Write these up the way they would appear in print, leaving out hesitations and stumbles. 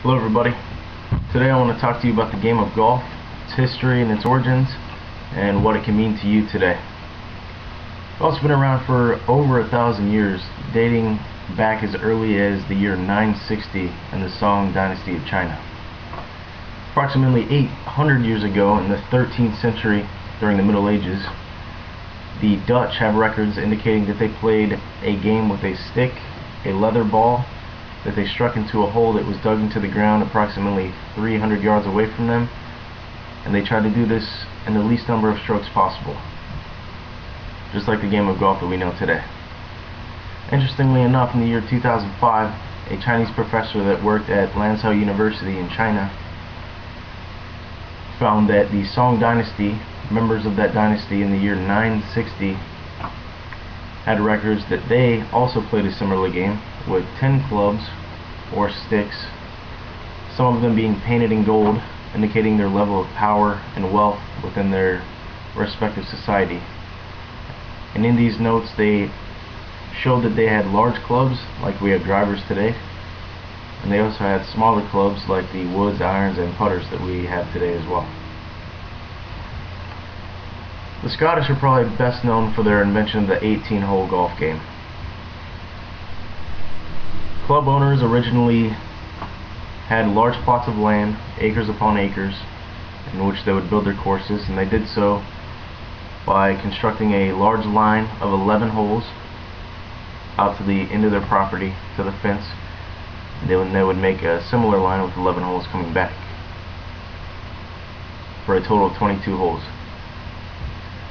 Hello everybody. Today I want to talk to you about the game of golf, its history and its origins, and what it can mean to you today. Golf's been around for over 1,000 years, dating back as early as the year 960 in the Song Dynasty of China. Approximately 800 years ago, in the 13th century during the Middle Ages, the Dutch have records indicating that they played a game with a stick, a leather ball, that they struck into a hole that was dug into the ground approximately 300 yards away from them, and they tried to do this in the least number of strokes possible, just like the game of golf that we know today. Interestingly enough, in the year 2005, a Chinese professor that worked at Lanzhou University in China found that the Song Dynasty, members of that dynasty in the year 960, had records that they also played a similar game with 10 clubs or sticks, some of them being painted in gold, indicating their level of power and wealth within their respective society. And in these notes they showed that they had large clubs like we have drivers today, and they also had smaller clubs like the woods, irons, and putters that we have today as well. The Scottish are probably best known for their invention of the 18-hole golf game. Club owners originally had large plots of land, acres upon acres, in which they would build their courses, and they did so by constructing a large line of 11 holes out to the end of their property, to the fence. They would make a similar line with 11 holes coming back, for a total of 22 holes.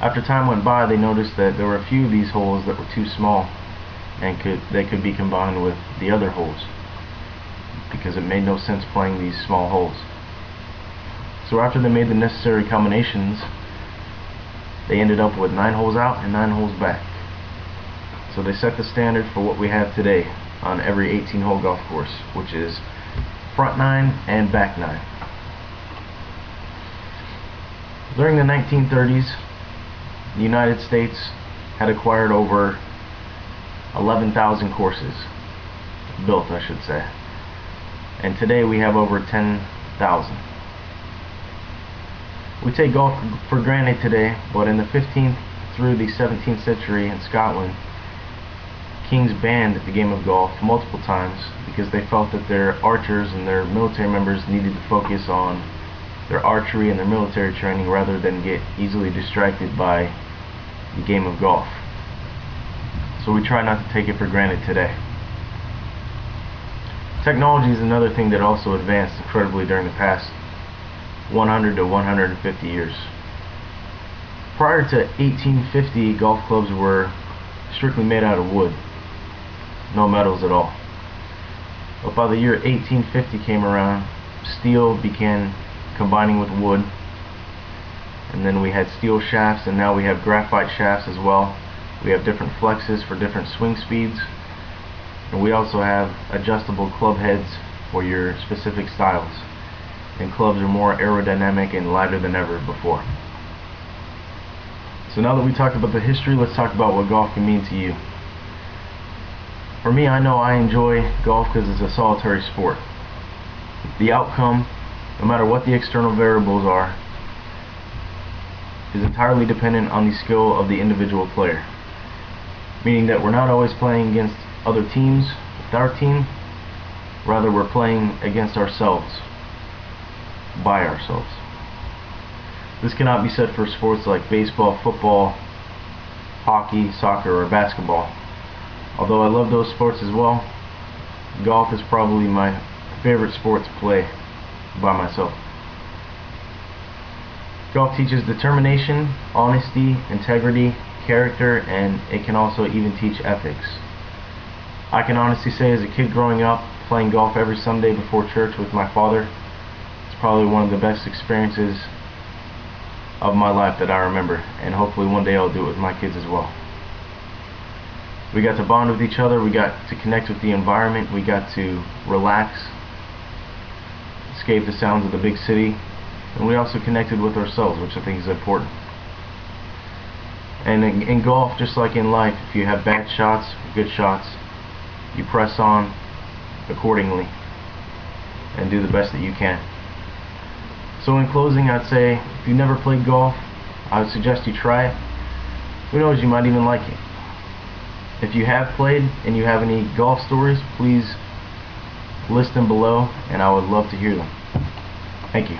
After time went by, they noticed that there were a few of these holes that were too small, and they could be combined with the other holes, because it made no sense playing these small holes. So after they made the necessary combinations, they ended up with 9 holes out and 9 holes back. So they set the standard for what we have today on every 18-hole golf course, which is front 9 and back 9. During the 1930s, the United States had acquired over 11,000 courses, built I should say, and today we have over 10,000. We take golf for granted today, but in the 15th through the 17th century in Scotland, kings banned the game of golf multiple times because they felt that their archers and their military members needed to focus on their archery and their military training rather than get easily distracted by the game of golf. So we try not to take it for granted today. Technology is another thing that also advanced incredibly during the past 100 to 150 years. Prior to 1850, golf clubs were strictly made out of wood, no metals at all. But by the year 1850 came around, steel began combining with wood, and then we had steel shafts, and now we have graphite shafts as well. We have different flexes for different swing speeds, and we also have adjustable club heads for your specific styles, and clubs are more aerodynamic and lighter than ever before. So now that we talked about the history, let's talk about what golf can mean to you. For me, I know I enjoy golf because it's a solitary sport. The outcome, no matter what the external variables are, is entirely dependent on the skill of the individual player. Meaning that we're not always playing against other teams with our team, rather we're playing against ourselves, by ourselves. This cannot be said for sports like baseball, football, hockey, soccer, or basketball. Although I love those sports as well, golf is probably my favorite sport to play by myself. Golf teaches determination, honesty, integrity, character, and it can also even teach ethics. I can honestly say, as a kid growing up, playing golf every Sunday before church with my father, it's probably one of the best experiences of my life that I remember, and hopefully one day I'll do it with my kids as well. We got to bond with each other, we got to connect with the environment, we got to relax, escape the sounds of the big city, and we also connected with ourselves, which I think is important. And in golf, just like in life, if you have bad shots, good shots, you press on accordingly. and do the best that you can. So in closing, I'd say if you've never played golf, I would suggest you try it. Who knows, you might even like it. If you have played and you have any golf stories, please list them below and I would love to hear them. Thank you.